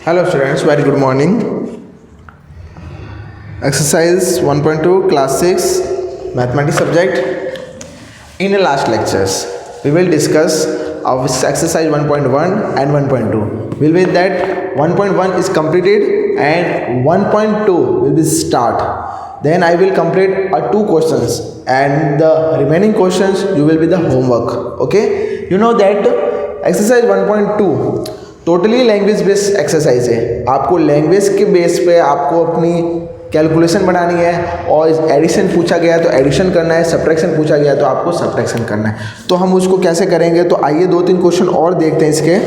Hello students, very good morning. Exercise 1.2 class 6 mathematics subject. In the last lectures we will discuss of exercise 1.1 and 1.2. Will be that 1.1 is completed and 1.2 will be start. Then I will complete two questions and the remaining questions you will be the homework. Okay, you know that exercise 1.2 totally language based exercise है. आपको language के base पे आपको अपनी calculation बनानी है और addition पूछा गया तो एडिशन करना है, सब्ट्रैक्शन पूछा गया तो आपको सब्ट्रैक्शन करना है. तो हम उसको कैसे करेंगे, तो आइए 2-3 क्वेश्चन और देखते हैं इसके.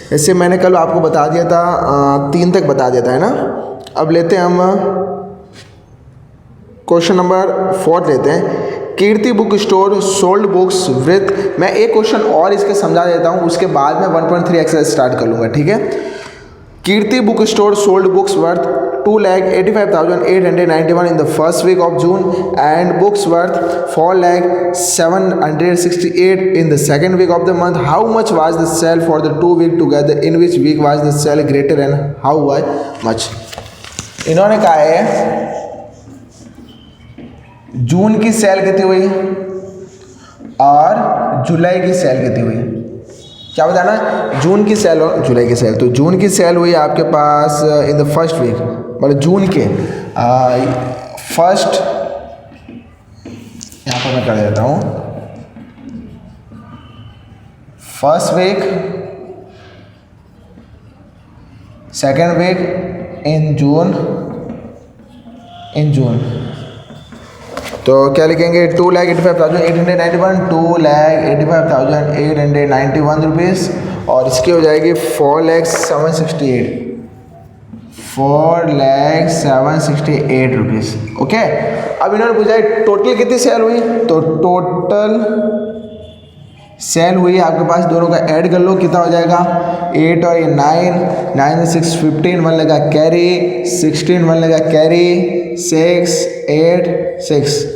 जैसे मैंने कल आपको बता दिया था 3 तक बता दिया था, है ना. अब लेते हैं हम क्वेश्चन नंबर 4 लेते हैं. Kirti book store sold books with, मैं एक क्वेश्चन और इसके समझा देता हूँ, उसके बाद मैं 1.3 एक्सरसाइज स्टार्ट कर लूँगा. ठीक है. Kirti book store sold books worth 2,85,891 in the first week of June and books worth 4,768 in the second week of the month. How much was the sale for the 2 weeks together? In which week was the sale greater and how much? इन्होंने कहा है जून की cell कितनी हुई और जुलाई की cell कितनी हुई. क्या बताना, जून की सेल और जुलाई की सेल. तो जून की सेल हुई आपके पास इन द फर्स्ट वीक, मतलब जून के फर्स्ट, यहाँ पर मैं कर देता हूँ, फर्स्ट वीक, सेकेंड वीक इन जून. तो क्या लिखेंगे, 2,85,891, 2,85,891 रुपीज़ और इसकी हो जाएगी 4,768 रुपीज़. ओके. अब इन्होंने पूछा है टोटल कितनी सेल हुई, तो टोटल सेल हुई आपके पास, दोनों का ऐड कर लो, कितना हो जाएगा 8 और ये 9 से 6 15 1 लगा कैरी, 16 1 लगा कैरी, 6 8 6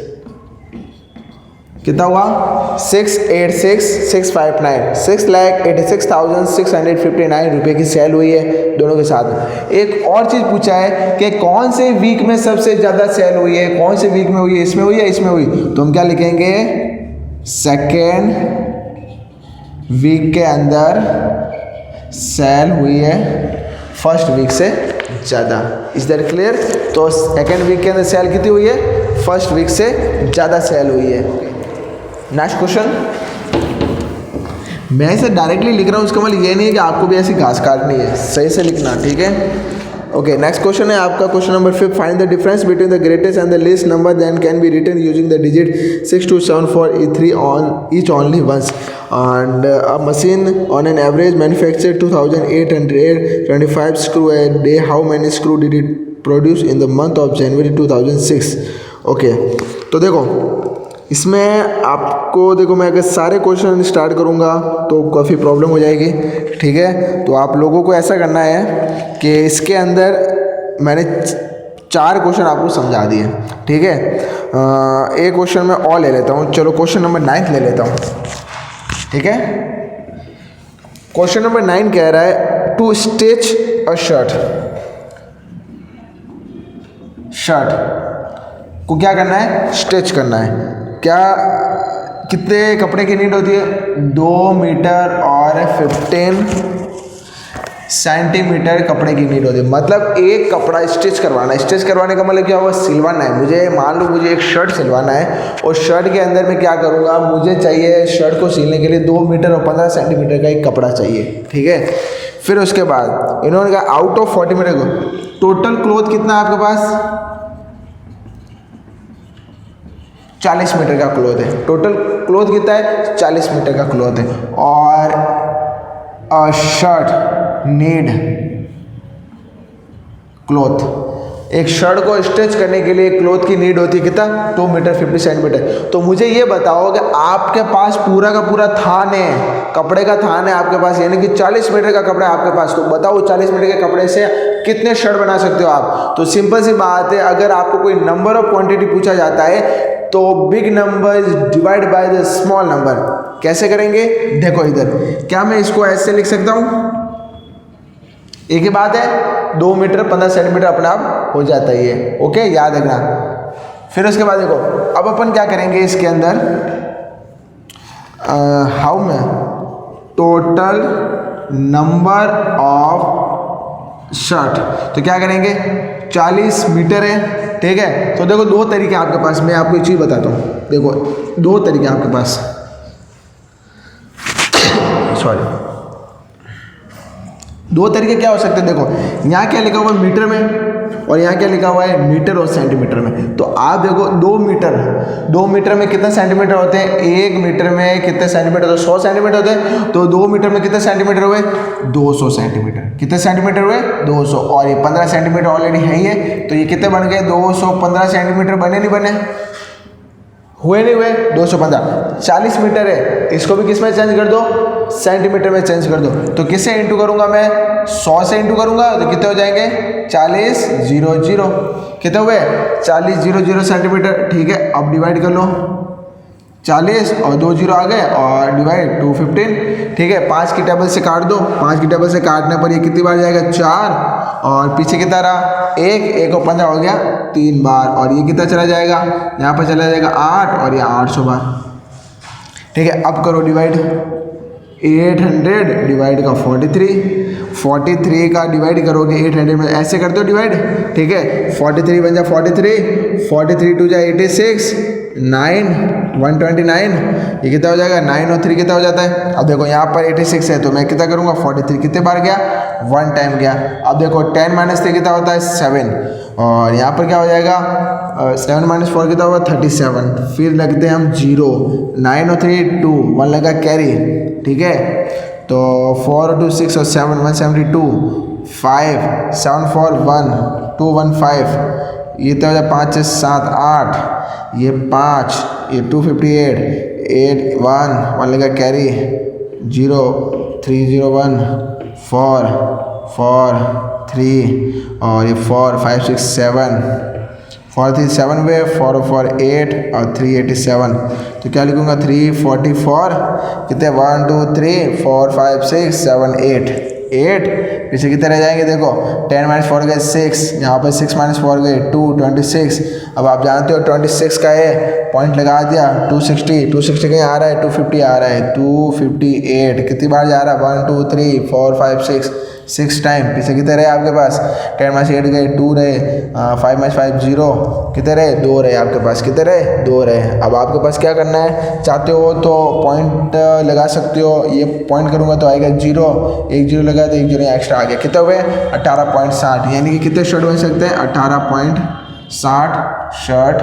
कितना हुआ 686,659 6,86,659 रुपये की सेल हुई है दोनों के साथ. एक और चीज़ पूछा है कि कौन से वीक में सबसे ज़्यादा सेल हुई है, कौन से वीक में हुई है, इसमें हुई है इसमें हुई. तो हम क्या लिखेंगे, सेकेंड वीक के अंदर सेल हुई है फर्स्ट वीक से ज़्यादा. Is that clear. तो सेकेंड वीक के अंदर सेल कितनी हुई है, फर्स्ट वीक से ज़्यादा सेल हुई है. Next question. मैं इसे डायरेक्टली लिख रहा हूँ, उसका मतलब ये नहीं है कि आपको भी ऐसी घास काटनी है, सही से लिखना. ठीक है. ओके. नेक्स्ट क्वेश्चन है आपका question number 5. Find the difference between the greatest and the least number than can be written using the digit 6 to 7 for E3 on each only once. And a machine on an average manufactured 2,825 screw a day. How many screw did it produce in the month of January 2006? Okay. तो देखो इसमें आपको, देखो मैं अगर सारे question start करूँगा तो काफ़ी प्रॉब्लम हो जाएगी. ठीक है. तो आप लोगों को ऐसा करना है कि इसके अंदर मैंने 4 क्वेश्चन आपको समझा दिए. ठीक है. एक क्वेश्चन मैं और ले लेता हूँ. चलो क्वेश्चन नंबर 9 ले लेता हूँ. ठीक है. क्वेश्चन नंबर 9 कह रहा है टू स्टिच अ शर्ट को क्या करना है, स्टिच करना है. क्या कितने कपड़े की नीड होती है, 2 मीटर और 15 सेंटीमीटर कपड़े की नीड होती है. मतलब एक कपड़ा स्टिच करवाना है. स्टिच करवाने का मतलब क्या हुआ, सिलवाना है. मुझे मान लो मुझे एक शर्ट सिलवाना है और शर्ट के अंदर मैं क्या करूँगा, मुझे चाहिए शर्ट को सिलने के लिए 2 मीटर और 15 सेंटीमीटर का एक कपड़ा चाहिए. ठीक है. फिर उसके बाद इन्होंने कहा आउट ऑफ 40 मीटर को टोटल क्लॉथ कितना है आपके पास, 40 मीटर का क्लॉथ है. टोटल क्लॉथ कितना है, 40 मीटर का क्लॉथ है. और अ शर्ट नीड क्लॉथ, एक शर्ट को स्टिच करने के लिए क्लॉथ की नीड होती है कितना, 2 मीटर 50 सेंटीमीटर. तो मुझे ये बताओ कि आपके पास पूरा का पूरा थान है, कपड़े का थान है आपके पास, यानी कि 40 मीटर का कपड़ा है आपके पास. तो बताओ 40 मीटर के कपड़े से कितने शर्ट बना सकते हो आप. तो सिंपल सी बात है, अगर आपको कोई नंबर ऑफ क्वांटिटी पूछा जाता है तो big number is divide by the small number. कैसे करेंगे, देखो इधर, क्या मैं इसको ऐसे लिख सकता हूँ, एक ही बात है, 2 मीटर 15 सेंटीमीटर अपने आप हो जाता है ये, ओके, याद रखना। फिर उसके बाद देखो, अब अपन क्या करेंगे इसके अंदर, हाउ में टोटल नंबर ऑफ शर्ट, तो क्या करेंगे, 40 मीटर है, ठीक है। तो देखो 2 तरीके आपके पास, मैं आपको एक चीज़ बताता हूँ, देखो 2 तरीके आपके पास, सॉरी, 2 तरीके क्या हो सकते हैं। देखो यहाँ क्या लिखा हुआ है मीटर में, और यहाँ क्या लिखा हुआ है मीटर और सेंटीमीटर में। तो आप देखो 2 मीटर में कितने सेंटीमीटर होते हैं, 1 मीटर में कितने सेंटीमीटर होते हैं, 100 सेंटीमीटर होते हैं। तो 2 मीटर में कितने सेंटीमीटर हुए, 200 सेंटीमीटर। कितने सेंटीमीटर हुए, 200, और ये 15 सेंटीमीटर ऑलरेडी है ही है, तो ये कितने बन गए, 215 सेंटीमीटर। बने नहीं बने, हुए नहीं हुए, 215। 40 मीटर है, इसको भी किस में चेंज कर दो, सेंटीमीटर में चेंज कर दो। तो किससे इंटू करूंगा मैं, 100 से इंटू करूंगा, तो कितने हो जाएंगे, 40 0 कितने हुए, 40 0 सेंटीमीटर, ठीक है। अब डिवाइड कर लो, 40 और 2 0 आ गए, और डिवाइड 215, ठीक है। 5 की टेबल से काट दो, 5 की टेबल से काटने पर ये कितनी बार जाएगा, 4, और पीछे कितना रहा, 1 और 15 हो गया 3 बार, और ये कितना चला जाएगा, यहाँ पर चला जाएगा 8, और ये 800 बार, ठीक है। अब करो डिवाइड, 800 डिवाइड का 43 का डिवाइड करोगे 800 में, ऐसे करते हो डिवाइड, ठीक है। 43 बन जाए 43 2 जा 86, 9 129, ये कितना हो जाएगा, 9 और 3 कितना हो जाता है। अब देखो यहाँ पर 86 है, तो मैं कितना करूँगा, 43 कितने बार गया, 1 टाइम गया। अब देखो 10 - 3 कितना होता है, 7, और यहाँ पर क्या हो जाएगा, 7 - 4 कितना होगा, 37। फिर लगते हैं हम 0, 9 और 3 2, 1 लगा कैरी, ठीक है। तो 4 और 2 6 और 7 172, 5 7 4 1 2 1 5, ये तो 5 6 7 8, ये 5, ये 258, 8 1 लगा कैरी, 0 3 0 1 4 4 3, और ये 4 5 6 7, 4 3 7 वे, 4 4 8, और 3 87। तो क्या लिखूंगा, 344, कितने 1 2 3 4 5 6 7 8, पीछे कितने रह जाएंगे, देखो 10 - 4 गए 6, यहाँ पर 6 - 4 गए 2, 26। अब आप जानते हो 26 का है, पॉइंट लगा दिया, 260 कहीं आ रहा है, 250 आ रहा है, 258 कितनी बार जा रहा है, 1 2 3 4 5 6 टाइम। पीछे कितने रहे आपके पास, 10 - 8 गए 2 रहे, 5 - 5 0, कितने रहे, 2 रहे आपके पास, कितने रहे, 2 रहे। अब आपके पास क्या करना है, चाहते हो तो पॉइंट लगा सकते हो, ये पॉइंट करूँगा तो आएगा 0, 1 0 लगा तो 1 0 एक्स्ट्रा आ गया, कितने हुए, 18.60, यानी कि कितने शर्ट बन सकते हैं, 18.60 शर्ट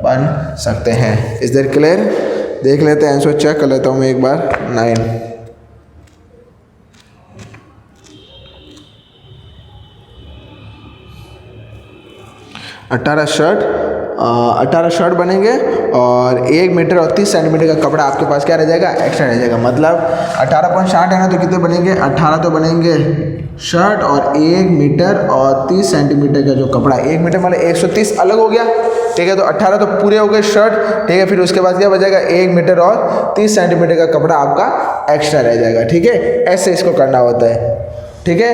बन सकते हैं। Is that clear. देख लेते हैं आंसर, चेक कर लेता हूँ मैं एक बार। 9 18 शर्ट बनेंगे, और 1 मीटर और 30 सेंटीमीटर का कपड़ा आपके पास क्या रह जाएगा, एक्स्ट्रा रह जाएगा। मतलब 18.60 है ना, तो कितने बनेंगे, 18 तो बनेंगे शर्ट, और 1 मीटर और 30 सेंटीमीटर का जो कपड़ा, 1 मीटर मतलब 130 अलग हो गया, ठीक है। तो 18 तो पूरे हो गए शर्ट, ठीक है। फिर उसके बाद क्या बचेगा, 1 मीटर और 30 सेंटीमीटर का कपड़ा आपका एक्स्ट्रा रह जाएगा, ठीक है। ऐसे इसको करना होता है, ठीक है।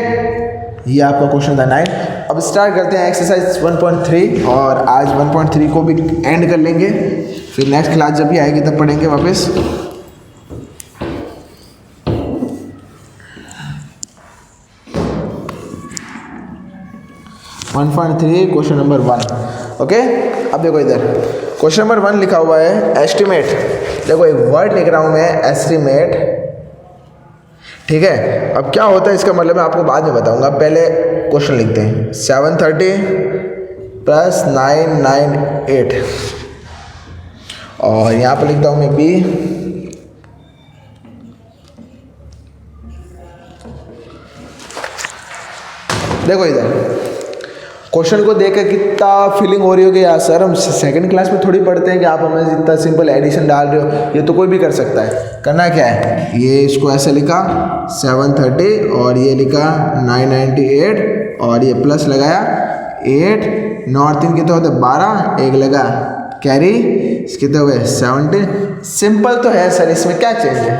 ये आपका क्वेश्चन था 9। अब स्टार्ट करते हैं एक्सरसाइज 1.3, और आज 1.3 को भी एंड कर लेंगे, फिर नेक्स्ट क्लास जब भी आएगी तब पढ़ेंगे वापस। Question number 1, okay. अब देखो इधर क्वेश्चन नंबर 1 लिखा हुआ है एस्टिमेट। देखो एक वर्ड लिख रहा हूँ मैं, एस्टिमेट, ठीक है। अब क्या होता है इसका मतलब मैं आपको बाद में बताऊंगा, पहले क्वेश्चन लिखते हैं। 730 + 998, और यहाँ पर लिखता हूँ मैं बी। देखो इधर क्वेश्चन को देखकर कितना फीलिंग हो रही होगी यार, सर हम सेकंड क्लास में थोड़ी पढ़ते हैं कि आप हमें इतना सिंपल एडिशन डाल रहे हो, ये तो कोई भी कर सकता है। करना क्या है, ये इसको ऐसे लिखा 730, और ये लिखा 998, और ये प्लस लगाया 8, 9 और 3 कितने होते 12, 1 लगा कैरी, कितने हुए 70। सिंपल तो है सर, इसमें क्या चेंज है,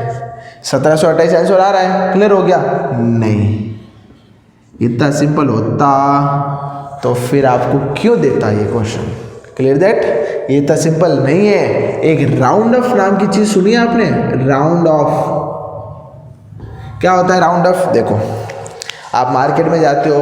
1728 आंसर आ रहा है, क्लियर हो गया, नहीं इतना सिंपल होता तो फिर आपको क्यों देता ये क्वेश्चन? Clear that? ये इतना सिंपल नहीं है। एक राउंड ऑफ नाम की चीज सुनी है आपने? राउंड ऑफ क्या होता है? राउंड ऑफ देखो, आप मार्केट में जाते हो,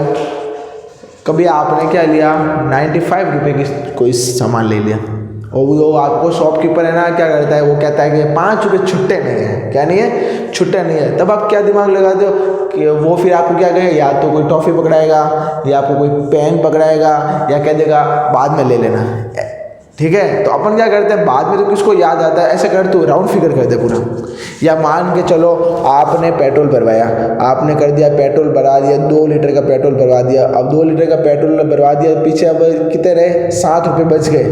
कभी आपने क्या लिया, 95 रुपये की कोई सामान ले लिया, और वो आपको शॉपकीपर है ना क्या करता है, वो कहता है कि 5 रुपये छुट्टे नहीं है। क्या नहीं है? छुट्टे नहीं है। तब आप क्या दिमाग लगाते हो कि वो फिर आपको क्या कहेगा, या तो कोई टॉफ़ी पकड़ाएगा, या आपको कोई पेन पकड़ाएगा, या कह देगा बाद में ले लेना। ठीक है, तो अपन क्या करते हैं, बाद में तो किसको याद आता है, ऐसे कर, तो राउंड फिगर कर दे पूरा। या मान के चलो आपने पेट्रोल भरवाया, आपने कर दिया पेट्रोल भरा दिया, 2 लीटर का पेट्रोल भरवा दिया। अब 2 लीटर का पेट्रोल भरवा दिया, पीछे अब कितने रहे, 7 रुपये बच गए।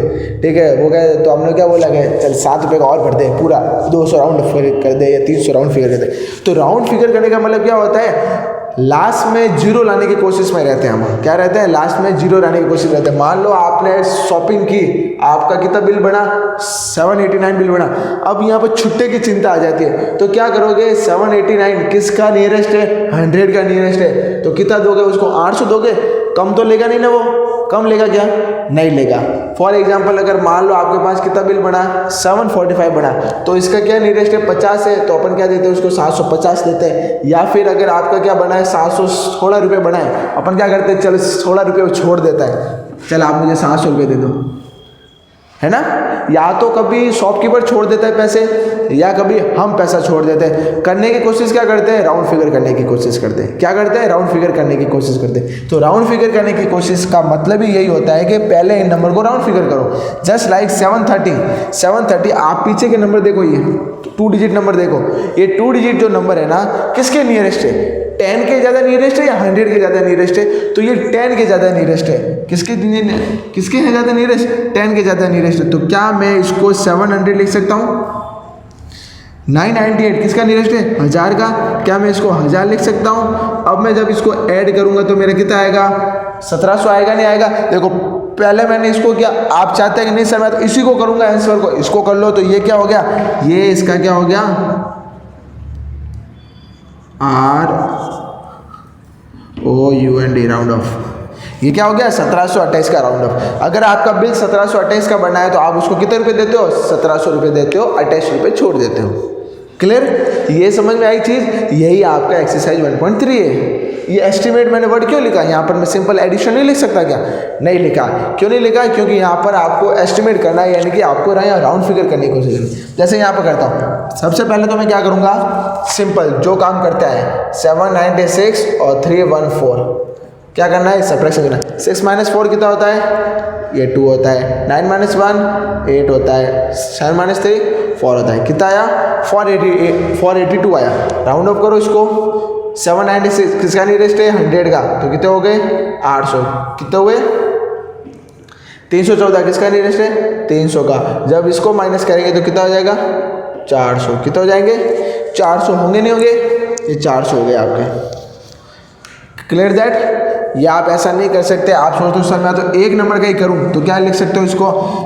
ठीक है, वो कहे तो हमने क्या बोला कि चल 7 रुपये का और भर दे, पूरा 200 राउंड फिगर कर दे या 300 राउंड फिगर कर दे। तो राउंड फिगर करने का मतलब क्या होता है, लास्ट में जीरो लाने की कोशिश में रहते हैं हम। क्या रहते हैं? लास्ट में जीरो लाने की कोशिश रहते हैं। मान लो आपने शॉपिंग की, आपका कितना बिल बना, 789 बिल बना। अब यहाँ पर छुट्टे की चिंता आ जाती है, तो क्या करोगे, 789 किसका नियरेस्ट है, 100 का नियरेस्ट है, तो कितना दोगे उसको, 800 दोगे। कम तो लेगा नहीं ना, वो कम लेगा क्या? नहीं लेगा। फॉर एग्जाम्पल अगर मान लो आपके पास कितना बिल बना, 745 बना, तो इसका क्या नियरेस्ट है, 50 है, तो अपन क्या देते हैं उसको, 750 देते हैं। या फिर अगर आपका क्या बना है, 716 रुपये बना है, अपन क्या करते हैं, चलो 16 रुपये छोड़ देता है, चल आप मुझे 700 रुपये दे दो, है ना। या तो कभी शॉपकीपर छोड़ देता है पैसे, या कभी हम पैसा छोड़ देते हैं। करने की कोशिश क्या करते हैं, राउंड फिगर करने की कोशिश करते हैं। क्या करते हैं, राउंड फिगर करने की कोशिश करते हैं। तो राउंड फिगर करने की कोशिश का मतलब ही यही होता है कि पहले इन नंबर को राउंड फिगर करो। जस्ट लाइक 730, आप पीछे के नंबर देखो, ये 2 डिजिट नंबर देखो, ये 2 डिजिट जो नंबर है ना, किसके नियरेस्ट है, 10 के ज़्यादा नियरेस्ट है या 100 के ज़्यादा नियरेस्ट है? तो ये 10 के ज़्यादा नियरेस्ट है। किसके है ज़्यादा नियरेस्ट? 10 के ज़्यादा नियरेस्ट है। तो क्या मैं इसको 700 लिख सकता हूँ? 998 किसका नियरेस्ट है, 1000 का। क्या मैं इसको 1000 लिख सकता हूँ? अब मैं जब इसको ऐड करूँगा तो मेरा कितना आएगा, 1700 आएगा, नहीं आएगा? देखो पहले मैंने इसको किया, आप चाहते हैं कि नहीं सर मैं तो इसी को करूँगा आंसर को, इसको कर लो, तो ये क्या हो गया, ये इसका क्या हो गया, ROUND राउंड ऑफ। ये क्या हो गया, 1728 का राउंड ऑफ। अगर आपका बिल 1728 का बनना है तो आप उसको कितने रुपए देते हो, 1700 रुपये देते हो, 28 रुपये छोड़ देते हो। क्लियर? ये समझ में आई चीज़? यही आपका एक्सरसाइज 1.3 है। ये एस्टिमेट मैंने वर्ड क्यों लिखा, यहाँ पर मैं सिंपल एडिशन नहीं लिख सकता क्या? नहीं लिखा। क्यों नहीं लिखा? क्योंकि यहाँ पर आपको एस्टिमेट करना है, यानी कि आपको राउंड फिगर करने की कोशिश करनी। जैसे यहाँ पर करता हूँ, सबसे पहले तो मैं क्या करूँगा, सिंपल जो काम करता है, 796 और 314 क्या करना है, सब्ट्रैक्शन करना है। 6 - 4 कितना होता है, ये 2 होता है। 9 - 1 8 होता है। 7 - 3 4 होता है। कितना आया, 482 आया। राउंड ऑफ करो इसको, 796 किसका नियरेस्ट है, 100 का, तो कितने हो गए, 800। कितने हुए, 314 किसका नियरेस्ट है, 300 का। जब इसको माइनस करेंगे तो कितना हो जाएगा, 400। कितने हो जाएंगे, 400 होंगे, नहीं होंगे, ये 400 हो गए आपके। Clear that? या आप ऐसा नहीं कर सकते, आप सोचते हो सर मैं तो एक नंबर का ही करूं, तो क्या लिख सकते हो,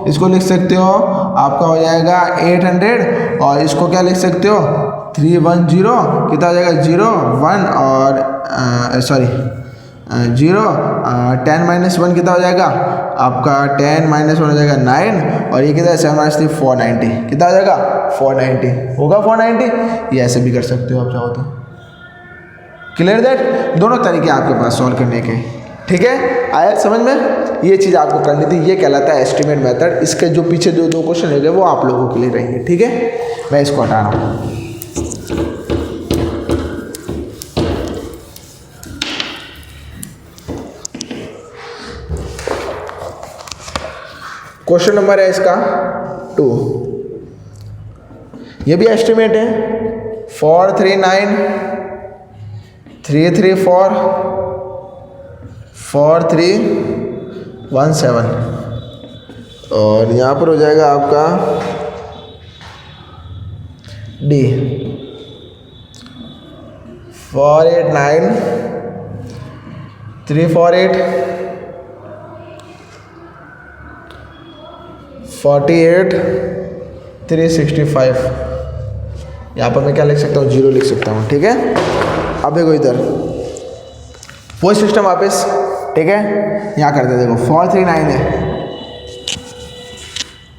इसको लिख सकते हो, आपका हो जाएगा 800, और इसको क्या लिख सकते हो, 310, कितना हो जाएगा, 0 1 और 0 10 - 1 कितना हो जाएगा आपका, 10 - 1 हो जाएगा 9, और ये कितना है, 7 - 3 490, कितना हो जाएगा, 490 होगा, 490। ये ऐसे भी कर सकते हो आप चाहो तो। Clear that? दोनों तरीके आपके पास सॉल्व करने के, ठीक है, आया समझ में? ये चीज़ आपको करनी थी, ये कहलाता है एस्टिमेट मेथड। इसके जो पीछे जो 2 क्वेश्चन हो गए वो आप लोगों के लिए रहेंगे, ठीक है। मैं इसको हटा रहा हूँ। क्वेश्चन नंबर है इसका 2, ये भी एस्टिमेट है, 439 334 4317, और यहाँ पर हो जाएगा आपका डी 489 348 48 365। यहाँ पर मैं क्या लिख सकता हूँ, 0 लिख सकता हूँ, ठीक है। अब देखो इधर वो सिस्टम वापस, ठीक है। यहाँ करते हैं, देखो 4 3 9 है।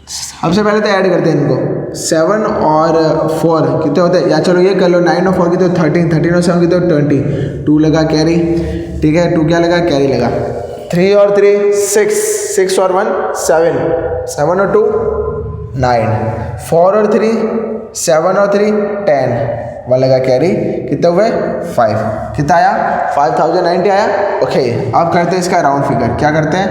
सबसे पहले तो ऐड करते हैं इनको, 7 और 4 कितने होते हैं, या चलो ये कर लो, 9 और 4 कितने 13, 13 और 7 कितने 20, 2 लगा कैरी, ठीक है, 2 क्या लगा, कैरी लगा। 3 और 3 6, 6 और 1 7, 7 और 2 9, 4 और 3 7 और 3 10, 1 लगा कैरी, कितने हुए 5, कितना आया 5090 आया। ओके, अब करते हैं इसका राउंड फिगर, क्या करते हैं,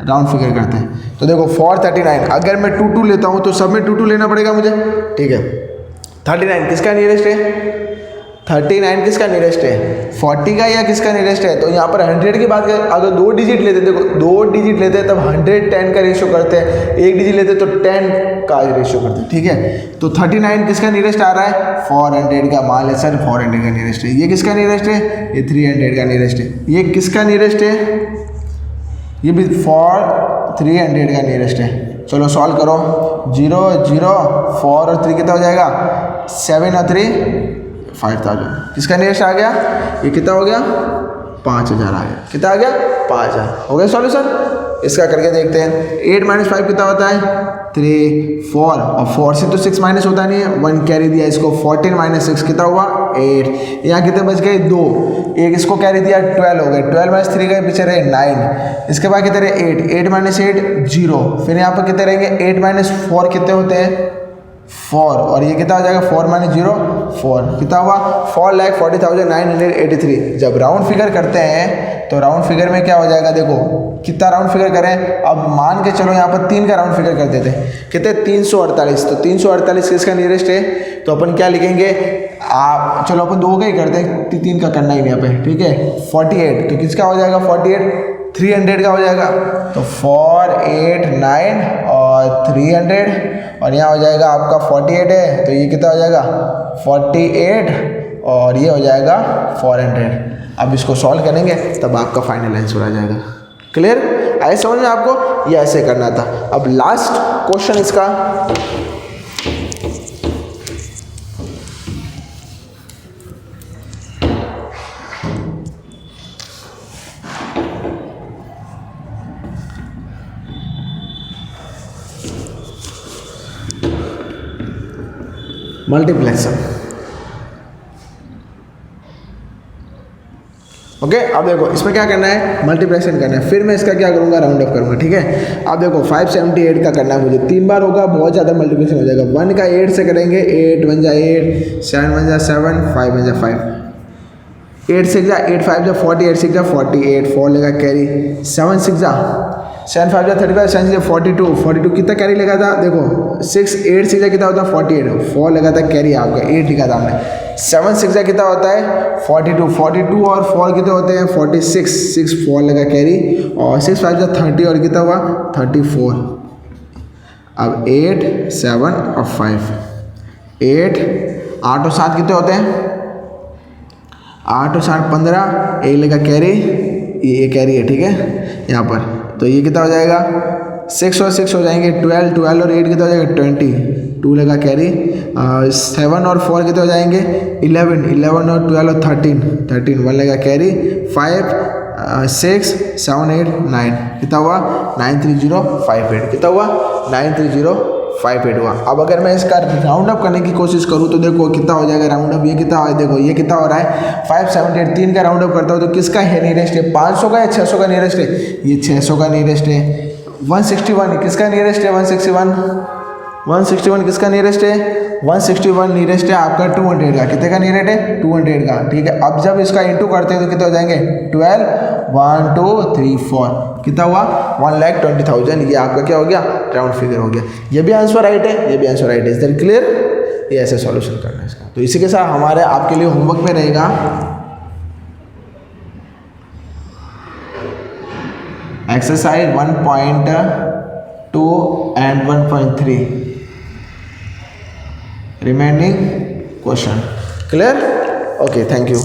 राउंड फिगर करते हैं। तो देखो 439, अगर मैं 2 2 लेता हूँ तो सब में 2 2 लेना पड़ेगा मुझे, ठीक है। 39 किसका नियरेस्ट है, 39 किसका नियरेस्ट है, 40 का या किसका नियरेस्ट है। तो यहाँ पर 100 की बात करें, अगर 2 डिजिट लेते, देखो 2 डिजिट लेते तब 100 10 का रेशियो करते हैं, 1 डिजिट लेते तो 10 का रेशियो करते हैं, ठीक है। तो 39 किसका नियरेस्ट आ रहा है, 400 का, मान ले सर 400 का नियरेस्ट है। ये किसका नियरेस्ट है, ये 300 का नियरेस्ट है। ये किसका नियरेस्ट है, ये भी 300 का नियरेस्ट है। चलो सॉल्व करो, 0 0 4 और 3 कितना हो जाएगा, 7 और 3 5000, किसका नियरेस्ट आ गया, ये कितना हो गया 5000 आ गया, कितना आ गया 5000 हो गया। सॉल्यूशन इसका करके देखते हैं। 8 - 5 कितना होता है, 3 4, और 4 से तो 6 माइनस होता नहीं है, 1 कैरी दिया इसको, 14 - 6 कितना हुआ 8, यहाँ कितने बच गए 2, एक इसको कैरी दिया 12 हो गए, 12 - 3 गए पीछे रहे 9, इसके बाद कितने रहे 8, 8 - 8 0, फिर यहाँ पर कितने रहेंगे 8 - 4 कितने होते हैं 4, और ये कितना हो जाएगा 4 - 0 4, कितना हुआ 4,40,983। जब राउंड फिगर करते हैं तो राउंड फिगर में क्या हो जाएगा, देखो कितना राउंड फिगर करें, अब मान के चलो यहाँ पर 3 का राउंड फिगर कर देते हैं, कितने 348, तो 348 किसका नियरेस्ट है, तो अपन क्या लिखेंगे, आप चलो अपन 2 का ही करते हैं, 3 का करना ही नहीं यहाँ पे, ठीक है। 48, तो किसका हो जाएगा 48 300 का हो जाएगा, तो 489 और 300, और यहाँ हो जाएगा आपका 48 है, तो ये कितना हो जाएगा 48, और ये हो जाएगा 400। अब इसको सॉल्व करेंगे तब आपका फाइनल आंसर आ जाएगा। क्लियर, आए समझ में आपको, ये ऐसे करना था। अब लास्ट क्वेश्चन इसका, मल्टीप्लेक्शन। ओके, अब देखो इसमें क्या करना है, मल्टीप्लेक्शन करना है, फिर मैं इसका क्या करूंगा, राउंड अप करूंगा, ठीक है। अब देखो 578 का करना है मुझे, 3 बार होगा, बहुत ज़्यादा मल्टीप्लेक्शन हो जाएगा। 1 का 8 से करेंगे, 8 1 जा 8, 7 1 जा 7, 5 1 जा 5, 8 6 जा 8 5 जा 40, 8 6 जा 48, 4 लेगा कैरी, 7 6 जा 7 5 जा 35, 7 6 जा 42, 42 कितना कैरी लगा था, देखो 6 8 6 जा कितना होता है 48, 4 लगा था कैरी आपका, 8 लिखा था हमने। 7 6 जा कितना होता है 42, 42 और 4 कितने होते हैं 46, 6 4 लगा कैरी, और 6 5 जा 30, और कितना हुआ 34। अब 8 7 और 5, 8 8 और 7 कितने होते हैं, 8 और 7 15, एक लगा कैरी, ये कैरी है, ठीक है यहाँ पर। तो ये कितना हो जाएगा 6 और 6 हो जाएंगे 12, 12 और 8 कितना हो जाएगा 20, 2 लगा कैरी, 7 और 4 कितने हो जाएंगे 11, 11 और 12 और 13, 13 1 लगा कैरी, 5 6 7 8 9, कितना हुआ 93058, कितना हुआ 93058 हुआ। अब अगर मैं इसका राउंड अप करने की कोशिश करूँ तो देखो कितना हो जाएगा राउंड अप, ये कितना है, देखो ये कितना हो रहा है 578, 3 का राउंड अप करता हूँ तो किसका है नियरेस्ट है, 500 का या 600 का नियरेस्ट है, ये 600 का नियरेस्ट है। 161 किसका नियरेस्ट है, 161 किसका नियरेस्ट है, 161 नियरेस्ट है आपका 200 का, कितने का नियरेस्ट है 200 का, ठीक है। अब जब इसका इंटू करते हैं तो कितने हो जाएंगे 12 1 2 3 4, कितना हुआ 1,20,000, ये आपका क्या हो गया राउंड फिगर हो गया। ये भी आंसर राइट है, ये भी आंसर राइट है, इज दैट क्लियर। ये ऐसे सॉल्यूशन करना है इसका। तो इसी के साथ हमारे आपके लिए होमवर्क में रहेगा exercise 1.2 and 1.3 remaining question. Clear? Okay, thank you.